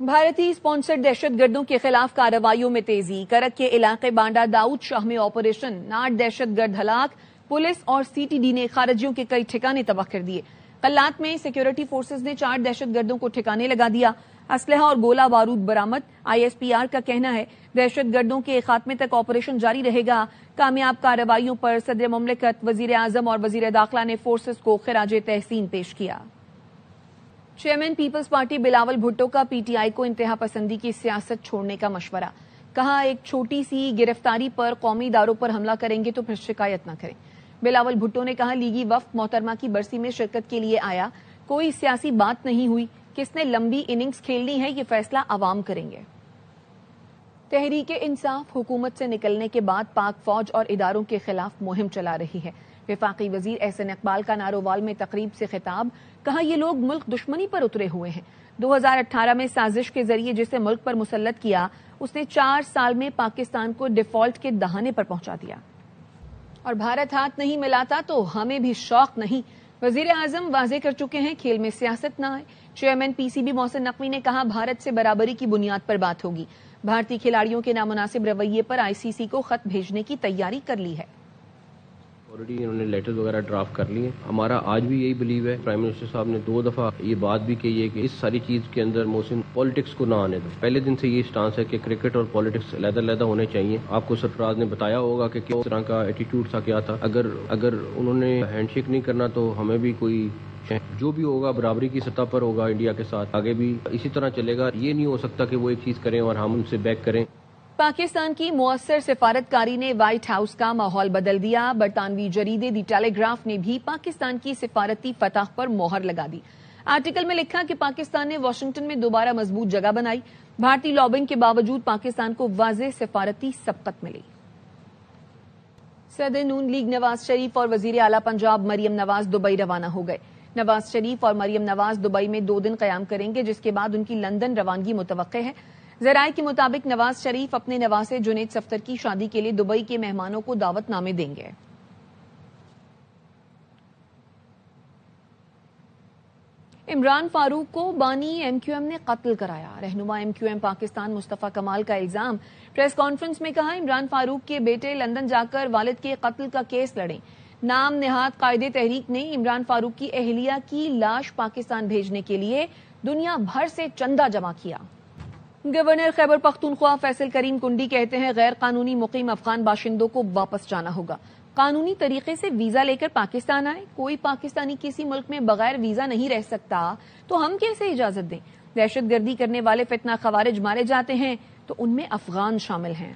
بھارتی اسپانسرڈ دہشت گردوں کے خلاف کارروائیوں میں تیزی. کرک کے علاقے بانڈا داؤد شاہ میں آپریشن. 8 دہشت گرد ہلاک. پولیس اور سی ٹی ڈی نے خارجیوں کے کئی ٹھکانے تباہ کر دیے. قلات میں سیکورٹی فورسز نے 4 دہشت گردوں کو ٹھکانے لگا دیا. اسلحہ اور گولہ بارود برآمد. ISPR کا کہنا ہے دہشت گردوں کے خاتمے تک آپریشن جاری رہے گا. کامیاب کارروائیوں پر صدر مملکت، وزیر اعظم اور وزیر داخلہ نے فورسز کو خراج تحسین پیش کیا. Chairman Peoples Party Bilawal Bhutto کا PTI کو انتہا پسندی کی سیاست چھوڑنے کا مشورہ. کہا ایک چھوٹی سی گرفتاری پر قومی اداروں پر حملہ کریں گے تو پھر شکایت نہ کریں. بلاول بھٹو نے کہا لیگی وفد محترمہ کی برسی میں شرکت کے لیے آیا، کوئی سیاسی بات نہیں ہوئی. کس نے لمبی اننگز کھیلنی ہے یہ فیصلہ عوام کریں گے. تحریک انصاف حکومت سے نکلنے کے بعد پاک فوج اور اداروں کے خلاف مہم چلا رہی ہے. وفاقی وزیر احسن اقبال کا نارووال میں تقریب سے خطاب. کہا یہ لوگ ملک دشمنی پر اترے ہوئے ہیں. 2018 میں سازش کے ذریعے جسے ملک پر مسلط کیا اس نے 4 سال میں پاکستان کو ڈیفالٹ کے دہانے پر پہنچا دیا. اور بھارت ہاتھ نہیں ملاتا تو ہمیں بھی شوق نہیں. وزیر اعظم واضح کر چکے ہیں کھیل میں سیاست نہ آئے. چیئرمین PCB محسن نقوی نے کہا بھارت سے برابری کی بنیاد پر بات ہوگی. بھارتی کھلاڑیوں کے نامناسب رویے پر ICC کو خط بھیجنے کی تیاری کر لی ہے. آلریڈی انہوں نے لیٹر وغیرہ ڈرافٹ کر لیے. ہمارا آج بھی یہی بلیو ہے. پرائم منسٹر صاحب نے 2 دفعہ یہ بات بھی کہی ہے کہ اس ساری چیز کے اندر محسن پالیٹکس کو نہ آنے دو. پہلے دن سے یہ سٹانس ہے کہ کرکٹ اور پالیٹکس علیحدہ علیحدہ ہونے چاہیے. آپ کو سرفراز نے بتایا ہوگا کہ کس طرح کا ایٹیٹیوڈ تھا، کیا تھا. اگر انہوں نے ہینڈ شیک نہیں کرنا تو ہمیں بھی کوئی جو بھی ہوگا برابری کی سطح پر ہوگا انڈیا کے ساتھ. آگے بھی اسی طرح چلے گا. یہ نہیں ہو سکتا کہ وہ ایک چیز کریں اور ہم ان سے بیک کریں. پاکستان کی مؤثر سفارتکاری نے وائٹ ہاؤس کا ماحول بدل دیا. برطانوی جریدے دی ٹیلی گراف نے بھی پاکستان کی سفارتی فتح پر مہر لگا دی. آرٹیکل میں لکھا کہ پاکستان نے واشنگٹن میں دوبارہ مضبوط جگہ بنائی. بھارتی لابنگ کے باوجود پاکستان کو واضح سفارتی سبقت ملی. صدر نون لیگ نواز شریف اور وزیر اعلی پنجاب مریم نواز دبئی روانہ ہو گئے. نواز شریف اور مریم نواز دبئی میں 2 دن قیام کریں گے جس کے بعد ان کی لندن روانگی متوقع ہے. ذرائع کے مطابق نواز شریف اپنے نواسے جنید صفدر کی شادی کے لیے دبئی کے مہمانوں کو دعوت نامے دیں گے. عمران فاروق کو بانی MQM نے قتل کرایا. رہنما MQM پاکستان مصطفیٰ کمال کا الزام. پریس کانفرنس میں کہا عمران فاروق کے بیٹے لندن جا کر والد کے قتل کا کیس لڑیں. نام نہاد قائد تحریک نے عمران فاروق کی اہلیہ کی لاش پاکستان بھیجنے کے لیے دنیا بھر سے چندہ جمع کیا. گورنر خیبر پختونخوا فیصل کریم کنڈی کہتے ہیں غیر قانونی مقیم افغان باشندوں کو واپس جانا ہوگا. قانونی طریقے سے ویزا لے کر پاکستان آئے. کوئی پاکستانی کسی ملک میں بغیر ویزا نہیں رہ سکتا تو ہم کیسے اجازت دیں؟ دہشت گردی کرنے والے فتنہ خوارج مارے جاتے ہیں تو ان میں افغان شامل ہیں.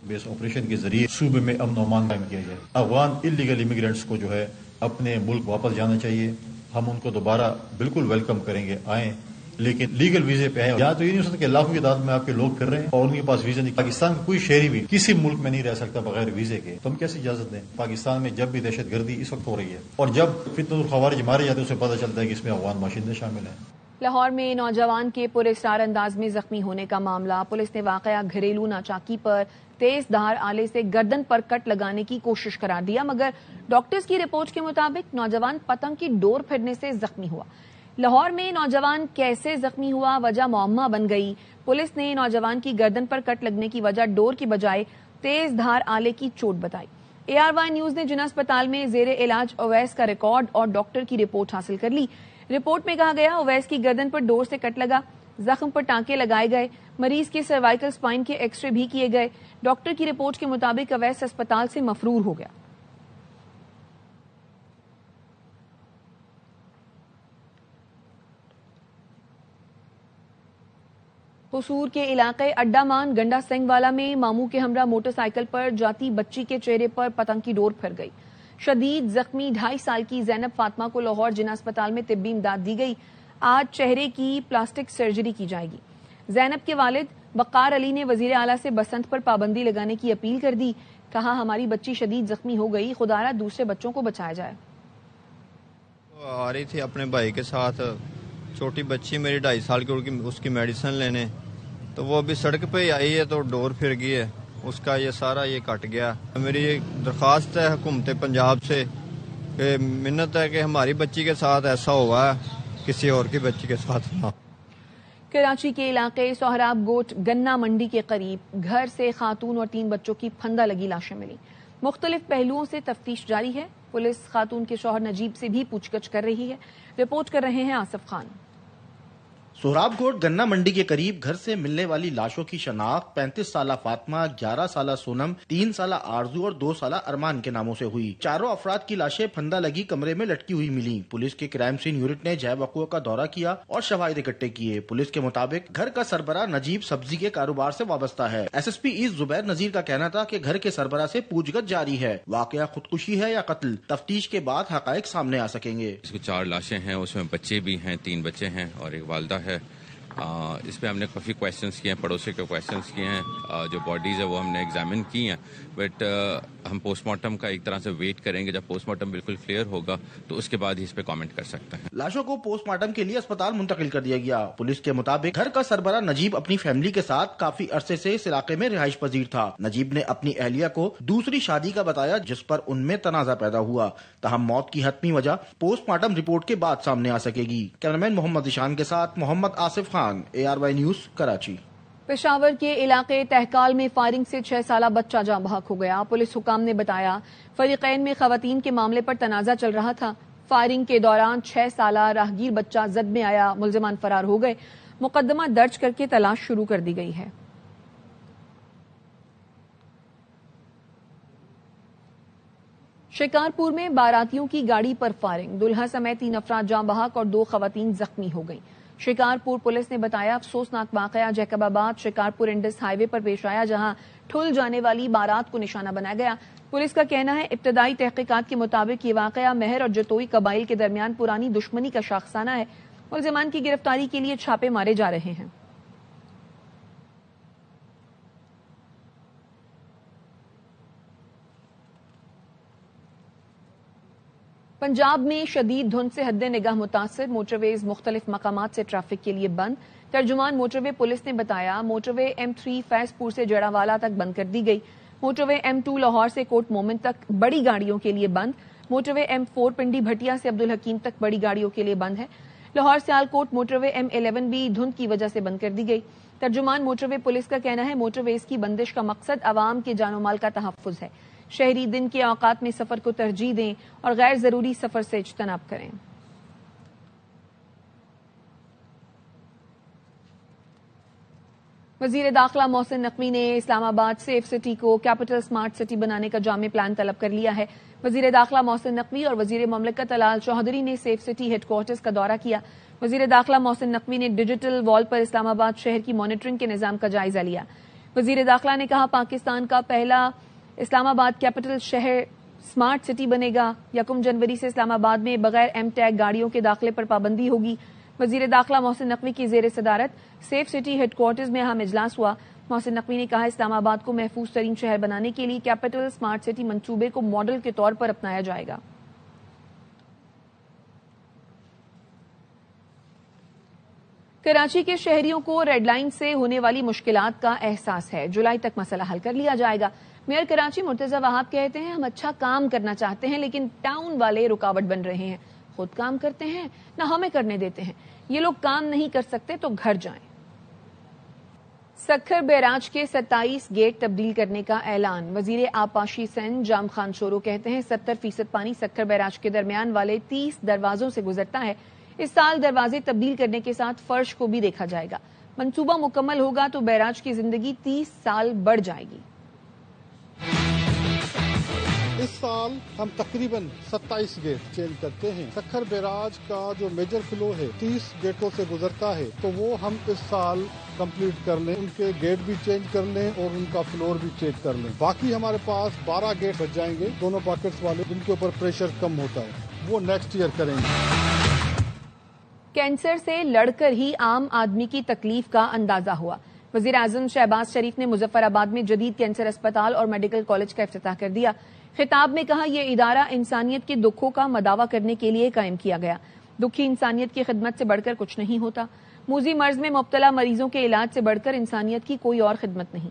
بیس آپریشن کے ذریعے صوبے میں امن و امان قائم کیا جائے. افغان انلیگل امیگرینٹس کو جو ہے اپنے ملک واپس جانا چاہیے. ہم ان کو دوبارہ بالکل ویلکم کریں گے، آئیں، لیکن لیگل ویزے پہ آئیں. یہاں تو یہ نہیں ہو سکتا کہ لاکھوں کی تعداد میں آپ کے لوگ پھر رہے ہیں اور ان کے پاس ویزا نہیں. پاکستان کا کوئی شہری بھی کسی ملک میں نہیں رہ سکتا بغیر ویزے کے. تو ہم کیسے اجازت دیں؟ پاکستان میں جب بھی دہشت گردی اس وقت ہو رہی ہے اور جب فتنۃ الخوارج مارے جاتے ہیں اسے پتہ چلتا ہے کہ اس میں افغان باشندے شامل ہیں. لاہور میں نوجوان کے پراسرار انداز میں زخمی ہونے کا معاملہ. پولیس نے واقعہ گھریلو ناچاکی پر تیز دھار آلے سے گردن پر کٹ لگانے کی کوشش قرار دیا، مگر ڈاکٹرز کی رپورٹ کے مطابق نوجوان پتنگ کی ڈور پھرنے سے زخمی ہوا. لاہور میں نوجوان کیسے زخمی ہوا وجہ معمہ بن گئی. پولیس نے نوجوان کی گردن پر کٹ لگنے کی وجہ ڈور کی بجائے تیز دھار آلے کی چوٹ بتائی. ARY نیوز نے جناح اسپتال میں زیر علاج اویس کا ریکارڈ اور ڈاکٹر کی رپورٹ حاصل کر لی. رپورٹ میں کہا گیا اویس کی گردن پر ڈور سے کٹ لگا، زخم پر ٹانکے لگائے گئے، مریض کے سروائیکل سپائن کے ایکس رے بھی کیے گئے. ڈاکٹر کی رپورٹ کے مطابق اویس اسپتال سے مفرور ہو گیا. قصور کے علاقے اڈا مان گنڈا سنگھ والا میں ماموں کے ہمراہ موٹر سائیکل پر جاتی بچی کے چہرے پر پتنگ کی ڈور پھر گئی. شدید زخمی 2.5 سال کی زینب فاطمہ کو لاہور جناح اسپتال میں طبی امداد دی گئی. آج چہرے کی پلاسٹک سرجری کی جائے گی. زینب کے والد وقار علی نے وزیر اعلیٰ سے بسنت پر پابندی لگانے کی اپیل کر دی. کہا ہماری بچی شدید زخمی ہو گئی، خدارا دوسرے بچوں کو بچایا جائے. آ رہی تھی اپنے بھائی کے ساتھ، چھوٹی بچی میری 2.5 سال کی، اس کی میڈیسن لینے، تو وہ ابھی سڑک پہ ہی آئی ہے تو ڈور پھر گئی ہے، اس کا یہ سارا یہ کٹ گیا. میری یہ درخواست ہے حکومت پنجاب سے کہ منت ہے کہ ہماری بچی کے ساتھ ایسا ہوا ہے، کسی اور کی بچی کے ساتھ نہ. کراچی کے علاقے سہراب گوٹ گنا منڈی کے قریب گھر سے خاتون اور 3 بچوں کی پھندا لگی لاشیں ملی. مختلف پہلوؤں سے تفتیش جاری ہے. پولیس خاتون کے شوہر نجیب سے بھی پوچھ گچھ کر رہی ہے. رپورٹ کر رہے ہیں آصف خان. سہراب گوٹ گنا منڈی کے قریب گھر سے ملنے والی لاشوں کی شناخت 35 سالہ فاطمہ، 11 سالہ سونم، 3 سالہ آرزو اور 2 سالہ ارمان کے ناموں سے ہوئی. چاروں افراد کی لاشیں پھندا لگی کمرے میں لٹکی ہوئی ملی. پولیس کے کرائم سین یونٹ نے جائے وقوع کا دورہ کیا اور شواہد اکٹھے کیے. پولیس کے مطابق گھر کا سربراہ نجیب سبزی کے کاروبار سے وابستہ ہے. ایس ایس پی ایسٹ زبیر نذیر کا کہنا تھا کہ گھر کے سربراہ سے پوچھ گچھ جاری ہے. واقعہ خودکشی ہے یا قتل، تفتیش کے بعد حقائق سامنے آ سکیں گے. اس کو 4 لاشیں ہیں، اس میں بچے بھی ہیں، 3 بچے ہیں اور ایک والدہ ہے. اس پہ ہم نے کافی کویشچنس کیے ہیں، پڑوسی کے کویشچنس کیے ہیں. جو باڈیز ہے وہ ہم نے ایگزامن کی ہیں، بٹ ہم پوسٹ مارٹم کا ایک طرح سے ویٹ کریں گے. جب پوسٹ مارٹم بالکل کلیئر ہوگا تو اس کے بعد ہی اس پہ کامنٹ کر سکتے ہیں. لاشوں کو پوسٹ مارٹم کے لیے اسپتال منتقل کر دیا گیا. پولیس کے مطابق گھر کا سربراہ نجیب اپنی فیملی کے ساتھ کافی عرصے سے اس علاقے میں رہائش پذیر تھا. نجیب نے اپنی اہلیہ کو دوسری شادی کا بتایا جس پر ان میں تنازع پیدا ہوا. تاہم موت کی حتمی وجہ پوسٹ مارٹم رپورٹ کے بعد سامنے آ سکے گی. کیمرامین محمد ذیشان کے ساتھ محمد آصف خان، ARY نیوز کراچی. پشاور کے علاقے تہکال میں فائرنگ سے 6 سالہ بچہ جاں بحق ہو گیا. پولیس حکام نے بتایا فریقین میں خواتین کے معاملے پر تنازع چل رہا تھا. فائرنگ کے دوران 6 سالہ راہگیر بچہ زد میں آیا. ملزمان فرار ہو گئے. مقدمہ درج کر کے تلاش شروع کر دی گئی ہے. شکارپور میں باراتیوں کی گاڑی پر فائرنگ، دلہا سمیت 3 افراد جاں بحق اور 2 خواتین زخمی ہو گئیں. شکارپور پولیس نے بتایا افسوسناک واقعہ جیکب آباد شکارپور انڈس ہائی وے پر پیش آیا، جہاں ٹھل جانے والی بارات کو نشانہ بنایا گیا. پولیس کا کہنا ہے ابتدائی تحقیقات کے مطابق یہ واقعہ مہر اور جتوئی قبائل کے درمیان پرانی دشمنی کا شاخسانہ ہے. ملزمان کی گرفتاری کے لیے چھاپے مارے جا رہے ہیں. پنجاب میں شدید دھند سے حد نگاہ متاثر، موٹر ویز مختلف مقامات سے ٹریفک کے لیے بند. ترجمان موٹر وے پولیس نے بتایا موٹر وے M3 فیض پور سے جڑا والا تک بند کر دی گئی. موٹر وے M2 لاہور سے کوٹ مومن تک بڑی گاڑیوں کے لیے بند. موٹر وے M4 پنڈی بھٹیا سے عبدالحکیم تک بڑی گاڑیوں کے لیے بند ہے. لاہور سیالکوٹ موٹر وے M11 بھی دھند کی وجہ سے بند کر دی گئی. ترجمان موٹر وے پولیس کا کہنا ہے موٹر ویز کی بندش کا مقصد عوام کے جان و مال کا تحفظ ہے. شہری دن کے اوقات میں سفر کو ترجیح دیں اور غیر ضروری سفر سے اجتناب کریں. وزیر داخلہ محسن نقوی نے اسلام آباد سیف سٹی کو کیپٹل سمارٹ سٹی بنانے کا جامع پلان طلب کر لیا ہے. وزیر داخلہ محسن نقوی اور وزیر مملکت الال چودھری نے سیف سٹی ہیڈ کوارٹرز کا دورہ کیا. وزیر داخلہ محسن نقوی نے ڈیجیٹل وال پر اسلام آباد شہر کی مانیٹرنگ کے نظام کا جائزہ لیا. وزیر داخلہ نے کہا پاکستان کا پہلا اسلام آباد کیپٹل شہر سمارٹ سٹی بنے گا. 1 جنوری سے اسلام آباد میں بغیر ایم ٹیگ گاڑیوں کے داخلے پر پابندی ہوگی. وزیر داخلہ محسن نقوی کی زیر صدارت سیف سٹی ہیڈ کوارٹرز میں اہم اجلاس ہوا. محسن نقوی نے کہا اسلام آباد کو محفوظ ترین شہر بنانے کے لیے کیپٹل سمارٹ سٹی منصوبے کو ماڈل کے طور پر اپنایا جائے گا. کراچی کے شہریوں کو ریڈ لائن سے ہونے والی مشکلات کا احساس ہے. جولائی تک مسئلہ حل کر لیا جائے گا. میئر کراچی مرتضی وہاب کہتے ہیں ہم اچھا کام کرنا چاہتے ہیں لیکن ٹاؤن والے رکاوٹ بن رہے ہیں. خود کام کرتے ہیں نہ ہمیں کرنے دیتے ہیں. یہ لوگ کام نہیں کر سکتے تو گھر جائیں. سکھر بیراج کے 27 گیٹ تبدیل کرنے کا اعلان. وزیر آبپاشی سندھ جام خان شورو کہتے ہیں 70% پانی سکھر بیراج کے درمیان والے 30 دروازوں سے گزرتا ہے. اس سال دروازے تبدیل کرنے کے ساتھ فرش کو بھی دیکھا جائے گا. منصوبہ مکمل ہوگا تو بیراج کی زندگی 30 سال بڑھ جائے گی. اس سال ہم تقریباً 27 گیٹ چینج کرتے ہیں. سکھر بیراج کا جو میجر فلو ہے 30 گیٹوں سے گزرتا ہے تو وہ ہم اس سال کمپلیٹ کر لیں. ان کے گیٹ بھی چینج کر لیں اور ان کا فلور بھی چینج کر لیں. باقی ہمارے پاس 12 گیٹ بچ جائیں گے دونوں باکٹس والے جن کے اوپر پریشر کم ہوتا ہے. وہ نیکسٹ ایئر کریں گے. کینسر سے لڑ کر ہی عام آدمی کی تکلیف کا اندازہ ہوا. وزیر اعظم شہباز شریف نے مظفر آباد میں جدید کینسر اسپتال اور میڈیکل کالج کا افتتاح کر دیا. خطاب میں کہا یہ ادارہ انسانیت کے دکھوں کا مداوع کرنے کے لیے قائم کیا گیا. دکھی انسانیت کی خدمت سے بڑھ کر کچھ نہیں ہوتا. موذی مرض میں مبتلا مریضوں کے علاج سے بڑھ کر انسانیت کی کوئی اور خدمت نہیں.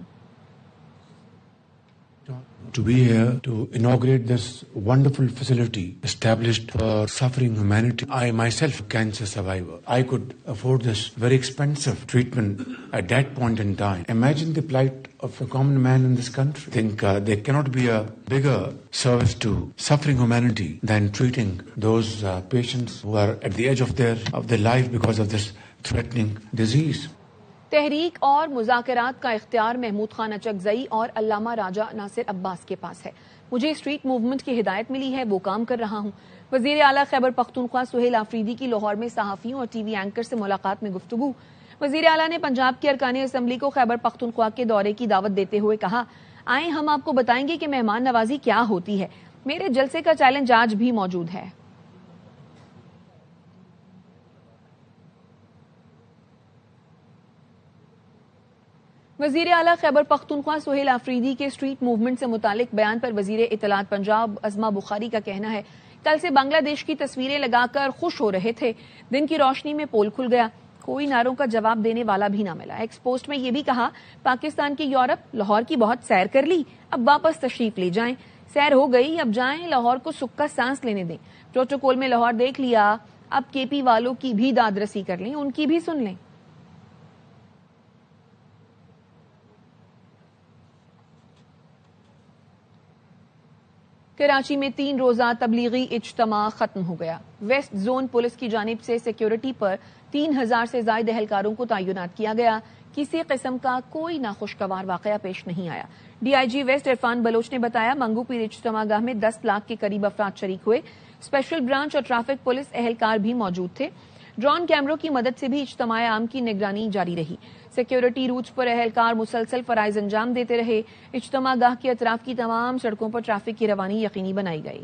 to be here to inaugurate this wonderful facility established for suffering humanity. I myself a cancer survivor. I could afford this very expensive treatment at that point in time. Imagine the plight of a common man in this country. I think there cannot be a bigger service to suffering humanity than treating those patients who are at the edge of their life because of this threatening disease. تحریک اور مذاکرات کا اختیار محمود خان اچکزئی اور علامہ راجہ ناصر عباس کے پاس ہے. مجھے street movement کی ہدایت ملی ہے، وہ کام کر رہا ہوں. وزیر اعلیٰ خیبر پختونخوا سہیل آفریدی کی لاہور میں صحافیوں اور ٹی وی اینکر سے ملاقات میں گفتگو. وزیر اعلیٰ نے پنجاب کے ارکان اسمبلی کو خیبر پختونخوا کے دورے کی دعوت دیتے ہوئے کہا، آئیں ہم آپ کو بتائیں گے کہ مہمان نوازی کیا ہوتی ہے. میرے جلسے کا چیلنج آج بھی موجود ہے. وزیر اعلیٰ خیبر پختونخوا سہیل آفریدی کے اسٹریٹ موومنٹ سے متعلق بیان پر وزیر اطلاعات پنجاب عظمہ بخاری کا کہنا ہے، کل سے بنگلہ دیش کی تصویریں لگا کر خوش ہو رہے تھے. دن کی روشنی میں پول کھل گیا، کوئی نعروں کا جواب دینے والا بھی نہ ملا. ایکس پوسٹ میں یہ بھی کہا، پاکستان کی یورپ لاہور کی بہت سیر کر لی، اب واپس تشریف لے جائیں. سیر ہو گئی، اب جائیں لاہور کو سکھ کا سانس لینے دیں. پروٹوکول میں لاہور دیکھ لیا، اب کے پی والوں کی بھی داد رسی کر لیں، ان کی بھی سن لیں. کراچی میں 3 روزہ تبلیغی اجتماع ختم ہو گیا. ویسٹ زون پولیس کی جانب سے سیکیورٹی پر 3000 سے زائد اہلکاروں کو تعینات کیا گیا. کسی قسم کا کوئی ناخوشگوار واقعہ پیش نہیں آیا. D I G west Irfan Baloch نے بتایا، منگو پیر اجتماع گاہ میں 10 لاکھ کے قریب افراد شریک ہوئے. اسپیشل برانچ اور ٹریفک پولیس اہلکار بھی موجود تھے. ڈرون کیمروں کی مدد سے بھی اجتماع عام کی نگرانی جاری رہی. سیکیورٹی روٹس پر اہلکار مسلسل فرائض انجام دیتے رہے. اجتماع گاہ کے اطراف کی تمام سڑکوں پر ٹریفک کی روانی یقینی بنائی گئی.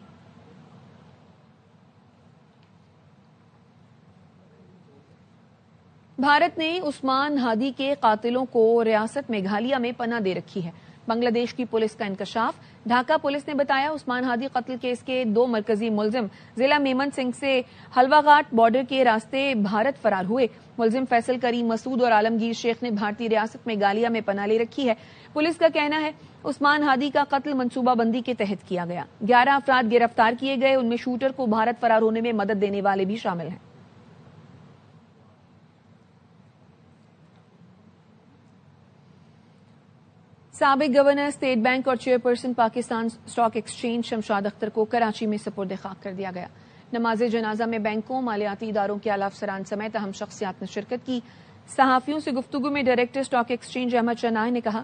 بھارت نے عثمان ہادی کے قاتلوں کو ریاست میگھالیہ میں پناہ دے رکھی ہے. بنگلہ دیش کی پولیس کا انکشاف. ڈھاکہ پولیس نے بتایا، عثمان ہادی قتل کیس کے 2 مرکزی ملزم ضلع میمن سنگھ سے حلوہ گھاٹ بارڈر کے راستے بھارت فرار ہوئے. ملزم فیصل کریم مسعود اور عالمگیر شیخ نے بھارتی ریاست میگھالیہ میں پناہ لے رکھی ہے. پولیس کا کہنا ہے، عثمان ہادی کا قتل منصوبہ بندی کے تحت کیا گیا. 11 افراد گرفتار کیے گئے، ان میں شوٹر کو بھارت فرار ہونے میں مدد دینے والے بھی شامل ہیں. سابق گورنر اسٹیٹ بینک اور chairperson Pakistan stock exchange Shamshad Akhtar کو کراچی میں سپرد خاک کر دیا گیا. نماز جنازہ میں بینکوں، مالیاتی اداروں کے اعلی افسران سمیت اہم شخصیات نے شرکت کی. صحافیوں سے گفتگو میں director stock exchange Ahmad shehnai نے کہا،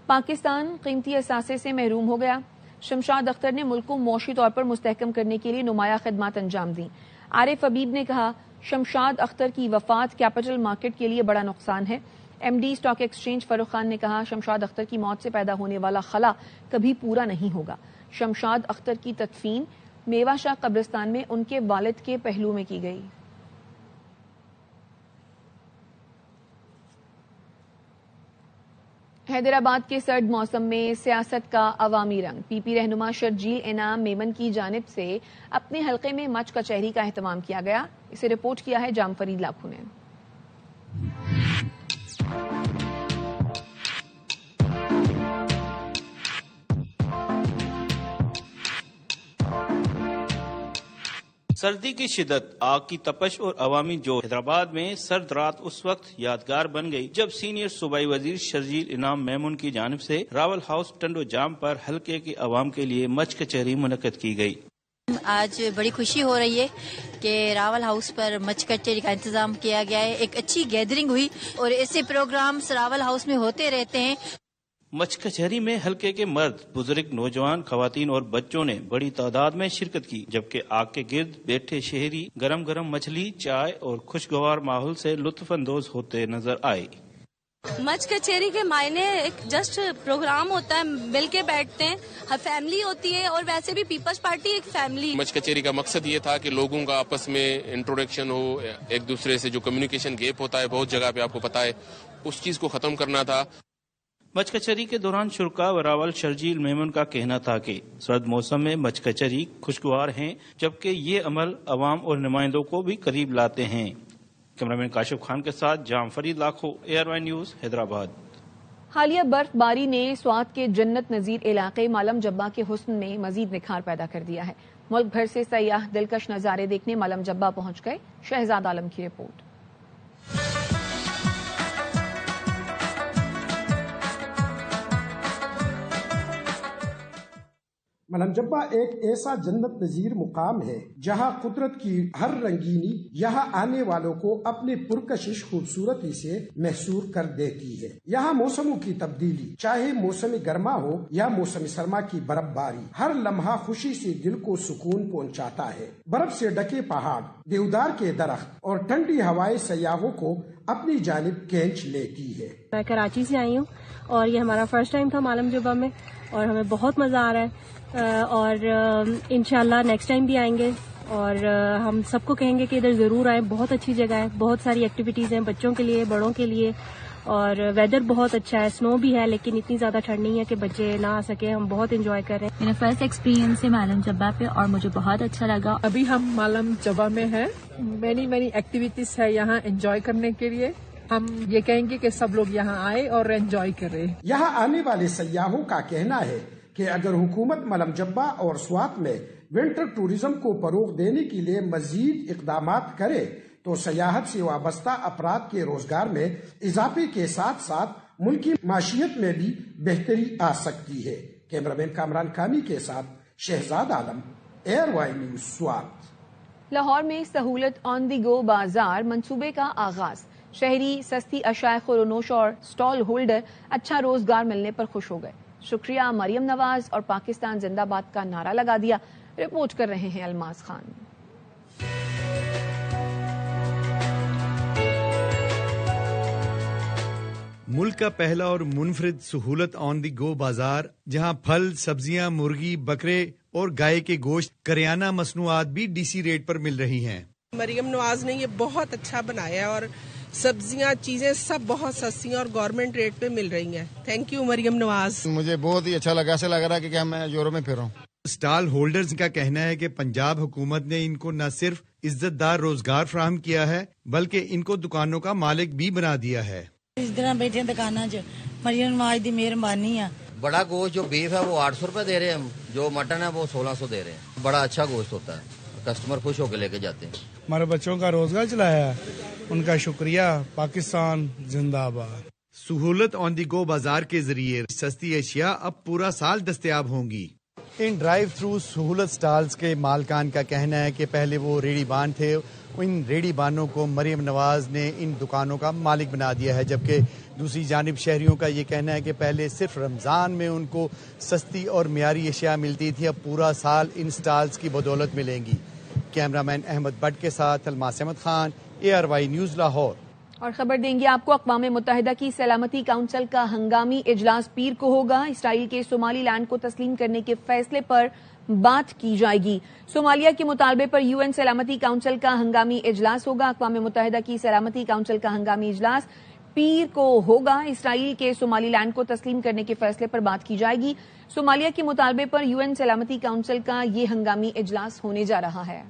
پاکستان قیمتی اثاثے سے محروم ہو گیا. شمشاد اختر نے ملک کو معاشی طور پر مستحکم کرنے کے لیے نمایاں خدمات انجام دیں. عارف حبیب نے کہا، شمشاد اختر کی وفات کیپٹل مارکیٹ کے لیے بڑا نقصان ہے. ایم ڈی اسٹاک ایکسچینج فاروق خان نے کہا، شمشاد اختر کی موت سے پیدا ہونے والا خلا کبھی پورا نہیں ہوگا. شمشاد اختر کی تدفین میوہ شاہ قبرستان میں ان کے والد کے پہلو میں کی گئی. حیدرآباد کے سرد موسم میں سیاست کا عوامی رنگ. پی پی رہنما شرجیل انعام میمن کی جانب سے اپنے حلقے میں مچ کچہری کا اہتمام کیا گیا. اسے رپورٹ کیا ہے جام فرید لاکھو نے. سردی کی شدت، آگ کی تپش اور عوامی جوش. حیدرآباد میں سرد رات اس وقت یادگار بن گئی جب سینئر صوبائی وزیر شرجیل انعام میمن کی جانب سے راول ہاؤس ٹنڈو جام پر حلقے کے عوام کے لیے مچ کچہری منعقد کی گئی. آج بڑی خوشی ہو رہی ہے کہ راول ہاؤس پر مچ کچہری کا انتظام کیا گیا ہے. ایک اچھی گیدرنگ ہوئی اور ایسے پروگرامز راول ہاؤس میں ہوتے رہتے ہیں. مچ کچہری میں حلقے کے مرد، بزرگ، نوجوان، خواتین اور بچوں نے بڑی تعداد میں شرکت کی، جبکہ آگ کے گرد بیٹھے شہری گرم گرم مچھلی، چائے اور خوشگوار ماحول سے لطف اندوز ہوتے نظر آئے. مچ کچہری کے معنی ایک جسٹ پروگرام ہوتا ہے، مل کے بیٹھتے ہیں، فیملی ہوتی ہے، اور ویسے بھی پیپلز پارٹی ایک فیملی. مچ کچہری کا مقصد یہ تھا کہ لوگوں کا آپس میں انٹروڈکشن ہو، ایک دوسرے سے جو کمیونیکیشن گیپ ہوتا ہے بہت جگہ پہ آپ کو پتا ہے، اس چیز کو ختم کرنا تھا. مچ کچہری کے دوران شرکا و راول شرجیل میمن کا کہنا تھا کہ سرد موسم میں مچ کچہری خوشگوار ہیں، جبکہ یہ عمل عوام اور نمائندوں کو بھی قریب لاتے ہیں. کیمرامین کاشف خان کے ساتھ جام فرید لاکھو، ARY نیوز، حیدرآباد. حالیہ برف باری نے سوات کے جنت نظیر علاقے مالم جبہ کے حسن میں مزید نکھار پیدا کر دیا ہے. ملک بھر سے سیاح دلکش نظارے دیکھنے مالم جبہ پہنچ گئے. شہزاد عالم کی رپورٹ. مالم جبہ ایک ایسا جنت نظیر مقام ہے جہاں قدرت کی ہر رنگینی یہاں آنے والوں کو اپنے پرکشش خوبصورتی سے محصور کر دیتی ہے. یہاں موسموں کی تبدیلی چاہے موسم گرما ہو یا موسم سرما کی برف باری، ہر لمحہ خوشی سے دل کو سکون پہنچاتا ہے. برف سے ڈکے پہاڑ، دیودار کے درخت اور ٹھنڈی ہوائیں سیاحوں کو اپنی جانب کھینچ لیتی ہے. میں کراچی سے آئی ہوں اور یہ ہمارا فرسٹ ٹائم تھا مالم جبہ میں اور ہمیں بہت مزہ آ رہا ہے اور انشاءاللہ نیکسٹ ٹائم بھی آئیں گے اور ہم سب کو کہیں گے کہ ادھر ضرور آئیں. بہت اچھی جگہ ہے، بہت ساری ایکٹیویٹیز ہیں بچوں کے لیے بڑوں کے لیے اور ویدر بہت اچھا ہے. سنو بھی ہے لیکن اتنی زیادہ ٹھنڈ نہیں ہے کہ بچے نہ آ سکے. ہم بہت انجوائے کر رہے ہیں. میرا فرسٹ ایکسپیرینس ہے مالم جبہ پہ اور مجھے بہت اچھا لگا. ابھی ہم مالم جبہ میں ہیں. مینی ایکٹیویٹیز ہے یہاں انجوائے کرنے کے لیے. ہم یہ کہیں گے کہ سب لوگ یہاں آئے اور انجوائے کریں. یہاں آنے والے سیاحوں کا کہنا ہے کہ اگر حکومت مالم جبہ اور سوات میں ونٹر ٹورزم کو فروغ دینے کے لیے مزید اقدامات کرے تو سیاحت سے وابستہ افراد کے روزگار میں اضافے کے ساتھ ساتھ ملکی معیشت میں بھی بہتری آ سکتی ہے. کیمرامین کامران کانی کے ساتھ Shahzad Alam, ARY news, Swat. Lahore میں سہولت آن دی گو بازار منصوبے کا آغاز. شہری سستی اشیاء خورونوش اور سٹال ہولڈر اچھا روزگار ملنے پر خوش ہو گئے. شکریہ مریم نواز اور پاکستان زندہ باد کا نعرہ لگا دیا. رپورٹ کر رہے ہیں الماس خان. ملک کا پہلا اور منفرد سہولت آن دی گو بازار، جہاں پھل، سبزیاں، مرغی، بکرے اور گائے کے گوشت، کریانہ مصنوعات بھی ڈی سی ریٹ پر مل رہی ہیں. مریم نواز نے یہ بہت اچھا بنایا ہے اور سبزیاں چیزیں سب بہت سستی اور گورنمنٹ ریٹ پہ مل رہی ہیں. Thank you Maryam Nawaz. مجھے بہت ہی اچھا لگا، ایسا لگ رہا ہے کہ میں یورو میں پھر رہا ہوں. اسٹال ہولڈرز کا کہنا ہے کہ پنجاب حکومت نے ان کو نہ صرف عزت دار روزگار فراہم کیا ہے بلکہ ان کو دکانوں کا مالک بھی بنا دیا ہے. اس طرح بیٹھے دکانوں چ مریم نواز دی مہربانی ہے. بڑا گوشت جو بیف ہے وہ 800 روپے دے رہے ہیں، جو مٹن ہے وہ 1600 دے رہے ہیں. بڑا اچھا گوشت ہوتا ہے، کسٹمر خوش ہو کے لے کے جاتے ہیں. ہمارے بچوں کا روزگار چلایا ہے، ان کا شکریہ. پاکستان زندہ آباد. سہولت آن دی گو بازار کے ذریعے سستی اشیاء اب پورا سال دستیاب ہوں گی. ان ڈرائیو تھرو سہولت سٹالز کے مالکان کا کہنا ہے کہ پہلے وہ ریڑھی بان تھے، ان ریڑھی بانوں کو مریم نواز نے ان دکانوں کا مالک بنا دیا ہے، جبکہ دوسری جانب شہریوں کا یہ کہنا ہے کہ پہلے صرف رمضان میں ان کو سستی اور معیاری اشیاء ملتی تھی، اب پورا سال ان سٹالز کی بدولت ملیں گی. کیمرامین احمد بٹ کے ساتھ الماس احمد خان، ARY نیوز، لاہور. اور خبر دیں گے آپ کو اقوام متحدہ کی سلامتی کونسل کا ہنگامی اجلاس پیر کو ہوگا. اسرائیل کے صومالی لینڈ کو تسلیم کرنے کے فیصلے پر بات کی جائے گی. صومالیہ کے مطالبے پر UN سلامتی کونسل کا ہنگامی اجلاس ہوگا. اقوام متحدہ کی سلامتی کونسل کا ہنگامی اجلاس پیر کو ہوگا. اسرائیل کے صومالی لینڈ کو تسلیم کرنے کے فیصلے پر بات کی جائے گی. صومالیہ کے مطالبے پر UN سلامتی کونسل کا یہ ہنگامی اجلاس ہونے جا رہا ہے.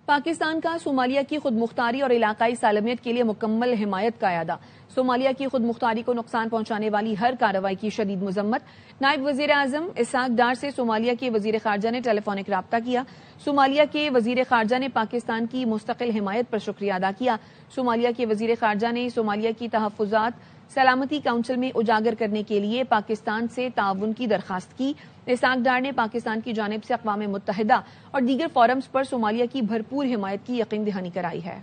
پاکستان کا صومالیہ کی خود مختاری اور علاقائی سالمیت کے لیے مکمل حمایت کا اعادہ. صومالیہ کی خود مختاری کو نقصان پہنچانے والی ہر کارروائی کی شدید مذمت. نائب وزیر اعظم اسحاق ڈار سے صومالیہ کے وزیر خارجہ نے ٹیلی فونک رابطہ کیا. صومالیہ کے وزیر خارجہ نے پاکستان کی مستقل حمایت پر شکریہ ادا کیا. صومالیہ کے وزیر خارجہ نے صومالیہ کی تحفظات سلامتی کونسل میں اجاگر کرنے کے لیے پاکستان سے تعاون کی درخواست کی. اسحاق ڈار نے پاکستان کی جانب سے اقوام متحدہ اور دیگر فورمز پر صومالیہ کی بھرپور حمایت کی یقین دہانی کرائی ہے.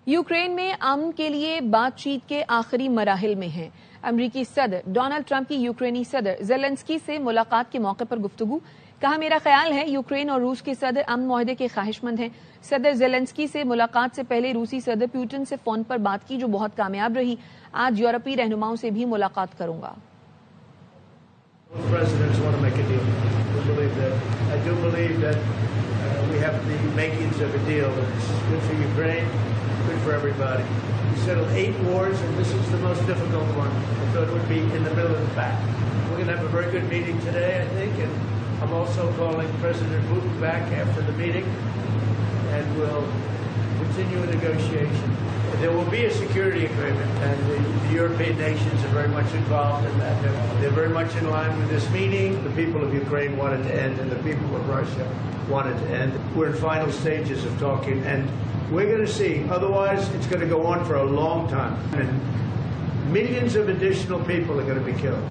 یوکرین میں امن کے لیے بات چیت کے آخری مراحل میں ہیں. امریکی صدر ڈونلڈ ٹرمپ کی یوکرینی صدر زیلنسکی سے ملاقات کے موقع پر گفتگو. کہا میرا خیال ہے یوکرین اور روس کے صدر امن معاہدے کے خواہش مند ہیں. صدر زیلنسکی سے ملاقات سے پہلے روسی صدر پیوٹن سے فون پر بات کی جو بہت کامیاب رہی. آج یورپی رہنماؤں سے بھی ملاقات کروں گا. we have the makings of a deal. It's good for Ukraine. good for everybody. We settled 8 wars, and this is the most difficult one. I thought it would be in the middle of the pack. We're going to have a very good meeting today, I think, and I'm also calling President Putin back after the meeting, and we'll continue a negotiation. There will be a security agreement, and the European nations are very much involved in that. They're very much in line with this meeting. The people of Ukraine want it to end, and the people of Russia want it to end. We're in final stages of talking, and we're going to see. Otherwise, it's going to go on for a long time, and millions of additional people are going to be killed.